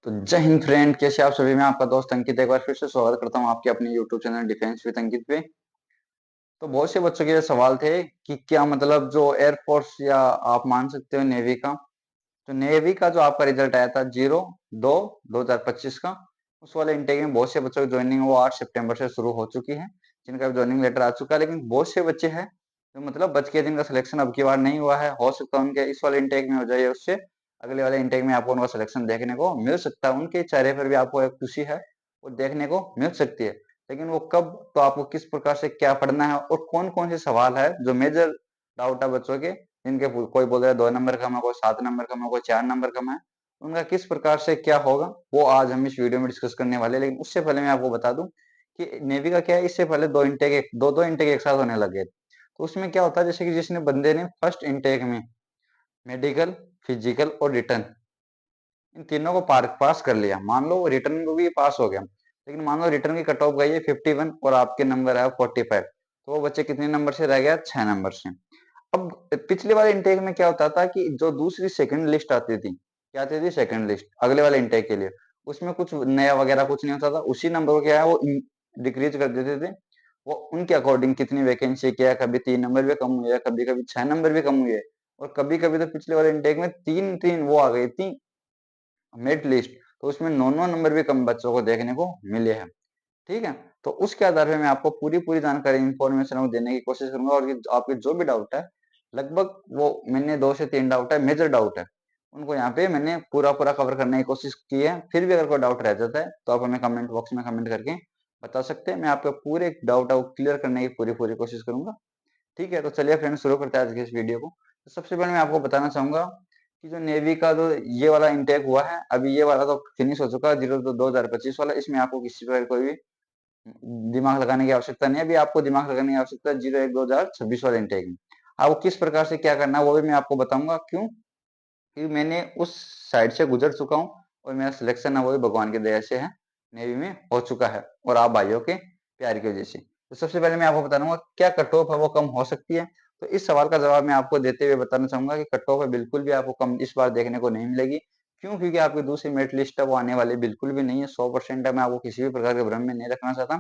तो जय हिंद फ्रेंड, कैसे आप सभी। मैं आपका दोस्त अंकित एक बार फिर से स्वागत करता हूं आपके अपने यूट्यूब चैनल डिफेंस विद अंकित पे। तो बहुत से बच्चों के ये सवाल थे कि क्या मतलब जो एयरफोर्स या आप मान सकते हो नेवी का, तो नेवी का जो आपका रिजल्ट आया था 02/2025 का, उस वाले इनटेक में बहुत से बच्चों की ज्वाइनिंग वो 8 सितंबर से शुरू हो चुकी है, जिनका ज्वाइनिंग लेटर आ चुका है। लेकिन बहुत से बच्चे हैं जो मतलब बच के, जिनका सिलेक्शन अब की बार नहीं हुआ है। हो सकता है उनके इस वाले इनटेक में हो जाए, उससे अगले वाले इनटेक में आपको उनका सिलेक्शन देखने को मिल सकता है। उनके चेहरे पर भी आपको एक खुशी है वो देखने को मिल सकती है। लेकिन वो कब, तो आपको किस प्रकार से क्या पढ़ना है और कौन कौन से सवाल है जो मेजर डाउट है बच्चों के, जिनके कोई बोल रहा है 2 नंबर कम है, कोई 7 नंबर कम है, कोई 4 नंबर कम है, उनका किस प्रकार से क्या होगा वो आज हम इस वीडियो में डिस्कस करने वाले हैं। लेकिन उससे पहले मैं आपको बता दूं कि नेवी का क्या है, इससे पहले दो इनटेक एक साथ होने लगे। तो उसमें क्या होता है, जैसे कि जिसने बंदे ने फर्स्ट इनटेक में मेडिकल, फिजिकल और रिटर्न, इन तीनों को पास कर लिया, मान लो रिटर्न को भी पास हो गया, लेकिन मान लो रिटर्न की कट ऑफ गई है 51 और आपके नंबर है 45, तो वो बच्चे कितने नंबर से रह गया, 6 नंबर से। अब पिछले वाले इनटेक में क्या होता था कि जो दूसरी सेकंड लिस्ट आती थी, क्या आती थी, सेकंड लिस्ट अगले वाले इनटेक के लिए, उसमें कुछ नया वगैरह कुछ नहीं होता था। उसी नंबर को क्या है वो डिक्रीज कर देते थे। वो उनके अकॉर्डिंग कितनी वैकेंसी क्या है, कभी 3 नंबर भी कम हुई है, कभी कभी 6 नंबर भी कम हुई है, और कभी कभी तो पिछले वाले इनटेक में तीन तीन वो आ गई थी मेरिट लिस्ट, तो उसमें 9 9 नंबर भी कम बच्चों को देखने को मिले हैं। ठीक है, तो उसके आधार पे मैं आपको पूरी पूरी जानकारी, इन्फॉर्मेशन देने की कोशिश करूंगा, और आपके जो भी डाउट है, लगभग वो मैंने 2 से 3 डाउट है, मेजर डाउट है, उनको यहाँ पे मैंने पूरा पूरा कवर करने की कोशिश की है। फिर भी अगर कोई डाउट रह जाता है तो आप हमें कमेंट बॉक्स में कमेंट करके बता सकते हैं। मैं आपके पूरे डाउट है वो क्लियर करने की पूरी पूरी कोशिश करूंगा। ठीक है, तो चलिए फ्रेंड्स शुरू करते हैं आज के इस वीडियो को। तो सबसे पहले मैं आपको बताना चाहूंगा कि जो नेवी का जो ये वाला इंटेक हुआ है, अभी ये वाला तो फिनिश हो चुका है, 02/2025 वाला। इसमें आपको किसी प्रकार कोई भी दिमाग लगाने की आवश्यकता नहीं है। अभी आपको दिमाग लगाने की आवश्यकता है 01/2026 वाले इंटेक में। आपको किस प्रकार से क्या करना है वो भी मैं आपको बताऊंगा। क्यों? क्योंकि मैंने उस साइड से गुजर चुका हूँ और मेरा सिलेक्शन है वो भी भगवान की दया से है, नेवी में हो चुका है, और आप भाइयों के प्यार की वजह से। तो सबसे पहले मैं आपको बताऊंगा क्या कट ऑफ है वो कम हो सकती है। तो इस सवाल का जवाब मैं आपको देते हुए बताना चाहूंगा कि कट ऑफ है बिल्कुल भी आपको कम इस बार देखने को नहीं मिलेगी। क्यों? क्योंकि आपकी दूसरी मेरिट लिस्ट है वो आने वाली बिल्कुल भी नहीं है, 100% है। मैं आपको किसी भी प्रकार के भ्रम में नहीं रखना चाहता।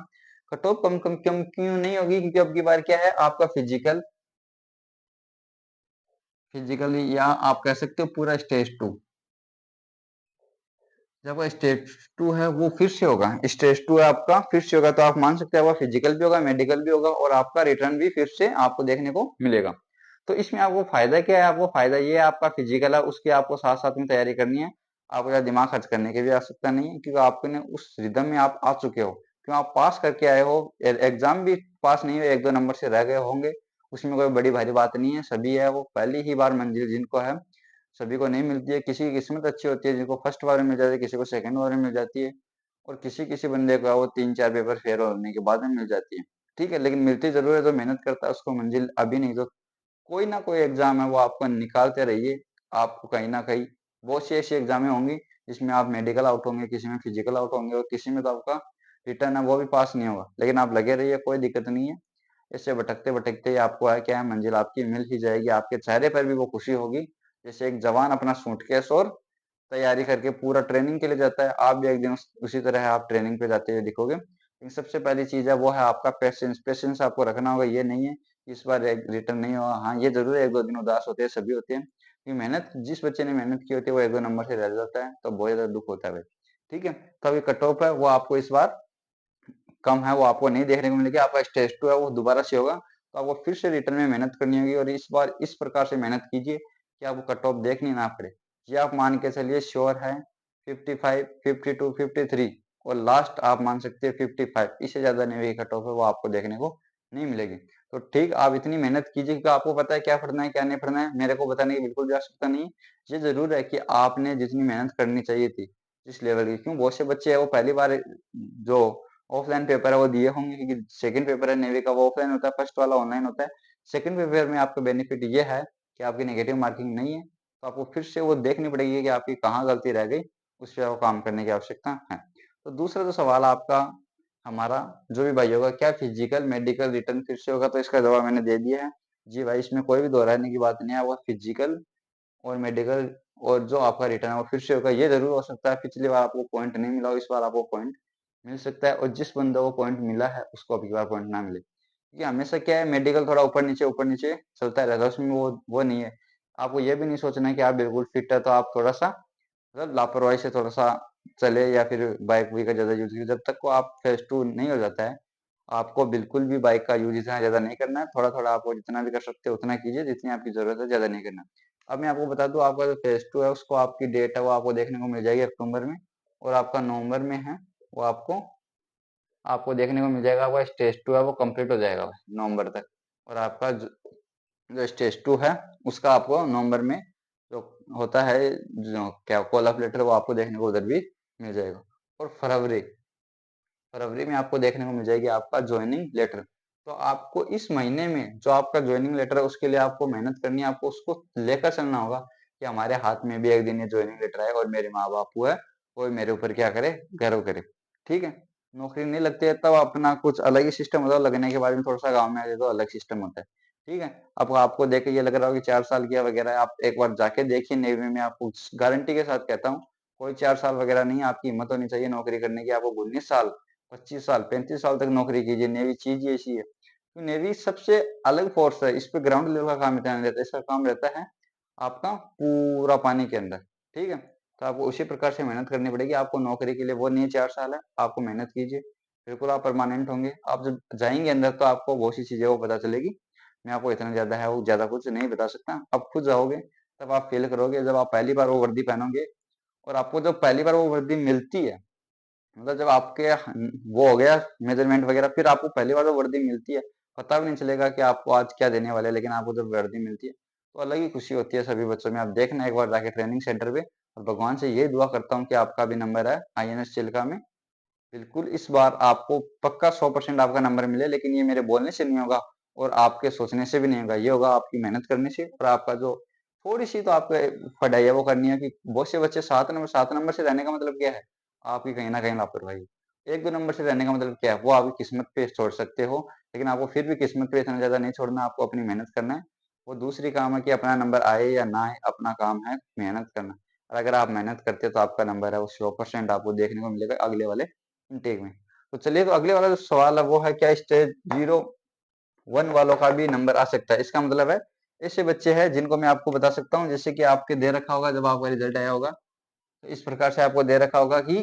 कट ऑफ कम कम कम क्यों नहीं होगी? क्योंकि अब की बार क्या है, आपका फिजिकल, फिजिकली या आप कह सकते हो पूरा स्टेज 2, जब स्टेज 2 है वो फिर से होगा, स्टेज 2 है आपका फिर से होगा, तो आप मान सकते हैं आपका फिजिकल भी होगा, मेडिकल भी होगा, और आपका रिटर्न भी फिर से आपको देखने को मिलेगा। तो इसमें आपको फायदा क्या है? आपको फायदा ये है, आपका फिजिकल है उसकी आपको साथ साथ में तैयारी करनी है। आपको ज्यादा दिमाग खर्च करने की भी आवश्यकता नहीं है, क्योंकि आपने उस रिदम में आप आ चुके हो, क्यों आप पास करके आए हो। एग्जाम भी पास नहीं हुए, 1 2 नंबर से रह गए होंगे, उसमें कोई बड़ी भारी बात नहीं है। सभी है वो पहली ही बार मंजिल जिनको है, सभी को नहीं मिलती है। किसी की किस्मत अच्छी होती है जिनको फर्स्ट बार में मिल जाती है, किसी को सेकंड बार में मिल जाती है, और किसी किसी बंदे को वो 3 4 पेपर फेल होने के बाद में मिल जाती है। ठीक है, लेकिन मिलती जरूर है, जो मेहनत करता है उसको मंजिल अभी नहीं, तो कोई ना कोई एग्जाम है वो आपको निकालते रहिए। आपको कहीं ना कहीं बहुत सी ऐसी एग्जामें होंगी जिसमें आप मेडिकल आउट होंगे, किसी में फिजिकल आउट होंगे, और किसी में तो आपका रिटर्न है वो भी पास नहीं होगा। लेकिन आप लगे रहिए, कोई दिक्कत नहीं है। इससे भटकते भटकते आपको है क्या है, मंजिल आपकी मिल ही जाएगी। आपके चेहरे पर भी वो खुशी होगी, जैसे एक जवान अपना सूटकेस और तैयारी करके पूरा ट्रेनिंग के लिए जाता है, आप भी एक दिन उसी तरह आप ट्रेनिंग पे जाते हुए दिखोगे। लेकिन सबसे पहली चीज है वो है आपका पेशेंस। पेशेंस आपको रखना होगा। ये नहीं है कि इस बार रिटर्न नहीं हुआ, हाँ ये जरूर है 1 2 दिन उदास होते हैं, सभी होते हैं, कि मेहनत जिस बच्चे ने मेहनत की होती है वो 1 2 नंबर से रह जाता है, तो बहुत ज्यादा दुख होता है भाई। ठीक है, तो अभी कट ऑफ है वो आपको इस बार कम है, वो आपको नहीं देखने को मिलेगी। आपका स्टेज 2 है वो दोबारा से होगा, तो आपको फिर से रिटर्न में मेहनत करनी होगी, और इस बार इस प्रकार से मेहनत कीजिए कि आपको कट ऑफ देखनी ना पड़े। ये आप मान के चलिए श्योर है 55 52 53, और लास्ट आप मान सकते हैं 55, इससे ज्यादा नहीं हुई कट ऑफ है वो आपको देखने को नहीं मिलेगी। तो ठीक, आप इतनी मेहनत कीजिए कि आपको पता है क्या पढ़ना है क्या नहीं पढ़ना है, मेरे को बताने की बिल्कुल भी आवश्यकता नहीं है। ये जरूर है कि आपने जितनी मेहनत करनी चाहिए थी, जिस लेवल की, क्यों बहुत से बच्चे है वो पहली बार जो ऑफलाइन पेपर है वो दिए होंगे, क्योंकि सेकंड पेपर है नेवी का वो ऑफलाइन होता है, फर्स्ट वाला ऑनलाइन होता है। सेकंड पेपर में आपका बेनिफिट ये है कि आपकी नेगेटिव मार्किंग नहीं है, तो आपको फिर से वो देखनी पड़ेगी कि आपकी कहाँ गलती रह गई, उस पर आपको काम करने की आवश्यकता है। तो दूसरा जो सवाल आपका, हमारा जो भी भाई होगा, क्या फिजिकल मेडिकल रिटर्न फिर से होगा, तो इसका जवाब मैंने दे दिया है। जी भाई, इसमें कोई भी दोहराने की बात नहीं है, वो फिजिकल और मेडिकल और जो आपका रिटर्न है वो फिर से होगा। ये जरूर हो सकता है पिछली बार आपको पॉइंट नहीं मिला हो, इस बार आपको पॉइंट मिल सकता है, और जिस बंदे को पॉइंट मिला है उसको अगली बार पॉइंट ना मिले। क्योंकि हमेशा क्या है, मेडिकल थोड़ा ऊपर नीचे चलता रहता है, उसमें वो नहीं है। आपको ये भी नहीं सोचना है कि आप बिल्कुल फिट है तो आप थोड़ा सा मतलब लापरवाही से थोड़ा सा चले या फिर बाइक वाइक का ज्यादा यूज कीजिए। जब तक को आप फेज 2 नहीं हो जाता है, आपको बिल्कुल भी बाइक का यूज इतना ज्यादा नहीं करना है। थोड़ा थोड़ा आपको जितना भी कर सकते हो उतना कीजिए, जितनी आपकी जरूरत है, ज्यादा नहीं करना। अब मैं आपको बता दूं, आपका जो फेज 2 है उसको आपकी डेट है वो आपको देखने को मिल जाएगी अक्टूबर में, और आपका नवंबर में है वो आपको आपको देखने को मिल जाएगा। आपका स्टेज 2 है वो कंप्लीट हो जाएगा नवंबर तक, और आपका जो स्टेज 2 है उसका आपको नवंबर में जो होता है, जो क्या कॉल ऑफ लेटर, वो आपको देखने को उधर भी मिल जाएगा। और फरवरी फरवरी में आपको देखने को मिल जाएगी आपका ज्वाइनिंग लेटर। तो आपको इस महीने में जो आपका ज्वाइनिंग लेटर है उसके लिए आपको मेहनत करनी है, आपको उसको लेकर चलना होगा कि हमारे हाथ में भी एक दिन ये ज्वाइनिंग लेटर है और मेरे माँ बाप है कोई मेरे ऊपर क्या करे, गर्व करे। ठीक है, नौकरी नहीं लगती है तब अपना कुछ अलग ही सिस्टम होता है, लगने के बाद में थोड़ा सा गाँव में आ जाए तो अलग सिस्टम होता है। ठीक है, अब आपको देख के ये लग रहा हो कि 4 साल किया वगैरह, आप एक बार जाके देखिए नेवी में। आपको गारंटी के साथ कहता हूँ, कोई 4 साल वगैरह नहीं है। आपकी हिम्मत होनी चाहिए नौकरी करने की। आपको 19 साल 25 साल 35 साल तक नौकरी कीजिए। नेवी चीज ही ऐसी है, तो नेवी सबसे अलग फोर्स है। इस पे ग्राउंड लेवल का काम इतना नहीं रहता, इसका काम रहता है आपका पूरा पानी के अंदर। ठीक है, तो आपको उसी प्रकार से मेहनत करनी पड़ेगी। आपको नौकरी के लिए वो नहीं 4 साल है, आपको मेहनत कीजिए, बिल्कुल आप परमानेंट होंगे। आप जब जाएंगे अंदर तो आपको बहुत सी चीजें वो पता चलेगी। मैं आपको इतना ज्यादा है वो ज्यादा कुछ नहीं बता सकता। आप खुद जाओगे तब आप फील करोगे, जब आप पहली बार वो वर्दी पहनोगे और आपको जब पहली बार वो वर्दी मिलती है, मतलब जब आपके वो हो गया मेजरमेंट वगैरह, फिर आपको पहली बार जो वर्दी मिलती है, पता भी नहीं चलेगा कि आपको आज क्या देने वाले हैं। लेकिन आपको जब वर्दी मिलती है तो अलग ही खुशी होती है सभी बच्चों में। आप देखना एक बार जाके ट्रेनिंग सेंटर पे, और भगवान से ये दुआ करता हूँ कि आपका भी नंबर है INS चिल्का में। बिल्कुल इस बार आपको पक्का 100% आपका नंबर मिले। लेकिन ये मेरे बोलने से नहीं होगा और आपके सोचने से भी नहीं होगा, ये होगा आपकी मेहनत करने से। और आपका जो थोड़ी सी तो आपको पढ़ाई है वो करनी है, कि बहुत से बच्चे 7 नंबर से रहने का मतलब क्या है, आपकी कहीं ना कहीं लापरवाही। 1-2 नंबर से रहने का मतलब क्या है, वो आपकी किस्मत पे छोड़ सकते हो, लेकिन आपको फिर भी किस्मत पे इतना ज्यादा नहीं छोड़ना, आपको अपनी मेहनत करना है। वो दूसरी काम है कि अपना नंबर आए या ना आए, अपना काम है मेहनत करना। और अगर आप मेहनत करते हो तो आपका नंबर है वो 100% आपको देखने को मिलेगा अगले वाले इनटेक में। तो चलिए, तो अगले वाला जो सवाल है वो है, क्या स्टेज 0-1 वालों का भी नंबर आ सकता है? इसका मतलब है ऐसे बच्चे हैं जिनको मैं आपको बता सकता हूँ, जैसे कि आपके दे रखा होगा जब आपका रिजल्ट आया होगा, तो इस प्रकार से आपको दे रखा होगा कि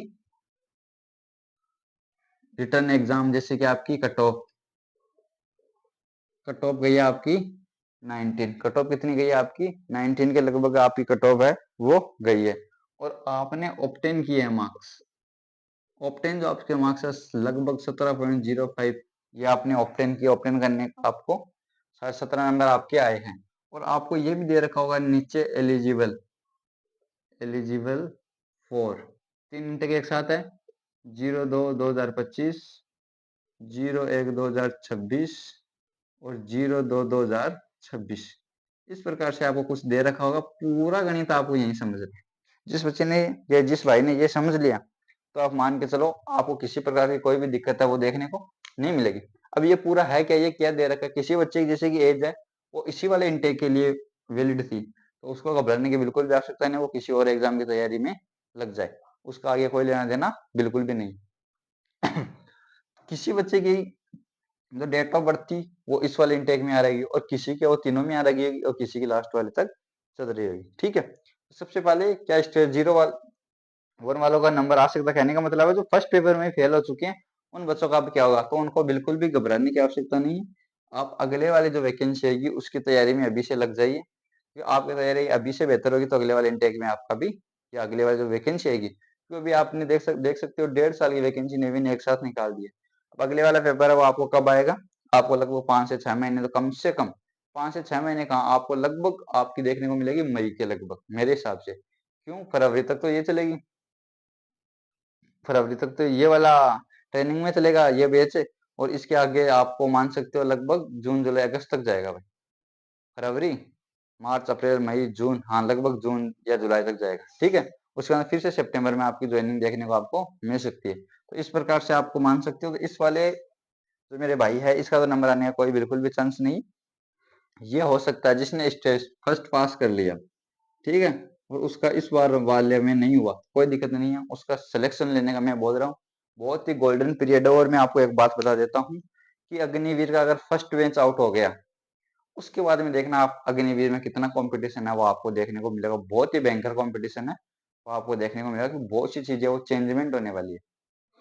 रिटर्न एग्जाम, जैसे कि आपकी कट ऑफ गई है आपकी 19। कट ऑफ कितनी गई है आपकी? 19 के लगभग आपकी कट ऑफ है वो गई है, और आपने ऑब्टेन किए हैं मार्क्स। ऑप्टेन जो आपके मार्क्स है लगभग 17.05, ये आपने ऑप्टेन किया। ऑप्टेन करने आपको 17 नंबर आपके आए हैं। और आपको ये भी दे रखा होगा नीचे, एलिजिबल एलिजिबल फॉर 3 इंटेक एक साथ है, 02-2025, 01-2026 और 02-2026। इस प्रकार से आपको कुछ दे रखा होगा। पूरा गणित आपको यही समझ रहे। जिस बच्चे ने या जिस भाई ने ये समझ लिया, तो आप मान के चलो आपको किसी प्रकार की कोई भी दिक्कत है वो देखने को नहीं मिलेगी। अब ये पूरा है क्या, ये क्या दे रखा है? किसी बच्चे की जैसे कि एज है वो इसी वाले इंटेक के लिए वैलिड थी, तो उसको घबराने की बिल्कुल भी आवश्यकता नहीं। वो किसी और एग्जाम की तैयारी में लग जाए, उसका आगे कोई लेना देना बिल्कुल भी नहीं। किसी बच्चे की जो डेट ऑफ बर्थ थी वो इस वाले इंटेक में आ रहेगी, और किसी के वो तीनों में आ रही होगी, और किसी की लास्ट वाले तक चल रही होगी। ठीक है, सबसे पहले क्या स्टेज 0-1 वालों का नंबर आ सकता है? कहने का मतलब है जो फर्स्ट पेपर में फेल हो चुके हैं उन बच्चों का अब क्या होगा, तो उनको बिल्कुल भी घबराने की आवश्यकता नहीं है। आप अगले वाली जो वैकेंसी आएगी उसकी तैयारी में अभी से लग जाइए, कि आपकी तैयारी अभी से बेहतर होगी तो अगले वाले इंटेक में आपका भी, या अगले वाली जो वैकेंसी आएगी, क्योंकि अभी आपने देख सकते हो 1.5 साल की वैकेंसी नेवी ने एक साथ निकाल दी है। अब अगले वाला पेपर है वो आपको कब आएगा? आपको लगभग 5 से 6 महीने, तो कम से कम 5 से 6 महीने का आपको लगभग आपकी देखने को मिलेगी मई के लगभग, मेरे हिसाब से। क्यों, फरवरी तक तो ये चलेगी, फरवरी तक तो ये वाला ट्रेनिंग में चलेगा ये बैच, और इसके आगे आपको मान सकते हो लगभग जून जुलाई अगस्त तक जाएगा भाई। फरवरी, मार्च, अप्रैल, मई, जून, हाँ लगभग जून या जुलाई तक जाएगा। ठीक है, उसके बाद फिर से सितंबर में आपकी ज्वाइनिंग देखने को आपको मिल सकती है। तो इस प्रकार से आपको मान सकते हो कि इस वाले जो मेरे भाई है इसका तो नंबर आने का कोई बिल्कुल भी चांस नहीं। ये हो सकता है जिसने स्टेज फर्स्ट पास कर लिया। ठीक है, और उसका इस बार वाले में नहीं हुआ, कोई दिक्कत नहीं है, उसका सिलेक्शन लेने का मैं बोल रहा हूँ। बहुत ही गोल्डन पीरियड है। और मैं आपको एक बात बता देता हूँ कि अग्निवीर का अगर फर्स्ट बेंच आउट हो गया, उसके बाद में देखना आप अग्निवीर में कितना कंपटीशन है वो आपको देखने को मिलेगा। बहुत ही भयंकर कंपटीशन है, वो आपको देखने को मिलेगा कि बहुत सी चीजें वो चेंजमेंट होने वाली है।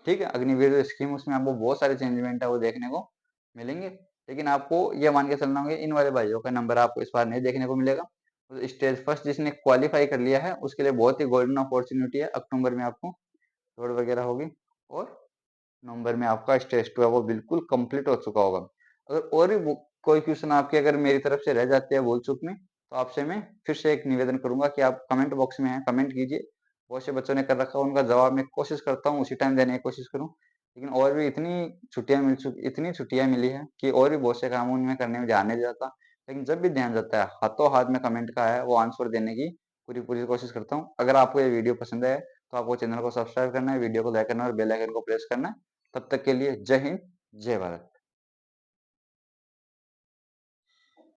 ठीक है, अग्निवीर स्कीम उसमें आपको बहुत सारे चेंजमेंट है वो देखने को मिलेंगे। लेकिन आपको ये मान के चलना होगा इन वाले भाइयों का नंबर आपको इस बार नहीं देखने को मिलेगा। तो स्टेज फर्स्ट जिसने क्वालिफाई कर लिया है उसके लिए बहुत ही गोल्डन अपॉर्चुनिटी है। अक्टूबर में आपको दौड़ वगैरह होगी और नवंबर में आपका स्टेज टू है वो बिल्कुल कंप्लीट हो चुका होगा। अगर और भी कोई क्वेश्चन आपके अगर मेरी तरफ से रह जाते हैं भूल चूक में, तो आपसे मैं फिर से एक निवेदन करूंगा कि आप कमेंट बॉक्स में है कमेंट कीजिए। बहुत से बच्चों ने कर रखा है, उनका जवाब मैं कोशिश करता हूँ उसी टाइम देने की कोशिश करूँ। लेकिन और भी इतनी छुट्टियां मिली है कि और भी बहुत से काम उनमें करने में ध्यान नहीं जाता। लेकिन जब भी ध्यान जाता है हाथों हाथ में कमेंट का है वो आंसर देने की पूरी पूरी कोशिश करता हूँ। अगर आपको ये वीडियो पसंद है तो आपको चैनल को सब्सक्राइब करना है, वीडियो को लाइक करना है और बेल आइकन को प्रेस करना है। तब तक के लिए जय हिंद, जय भारत।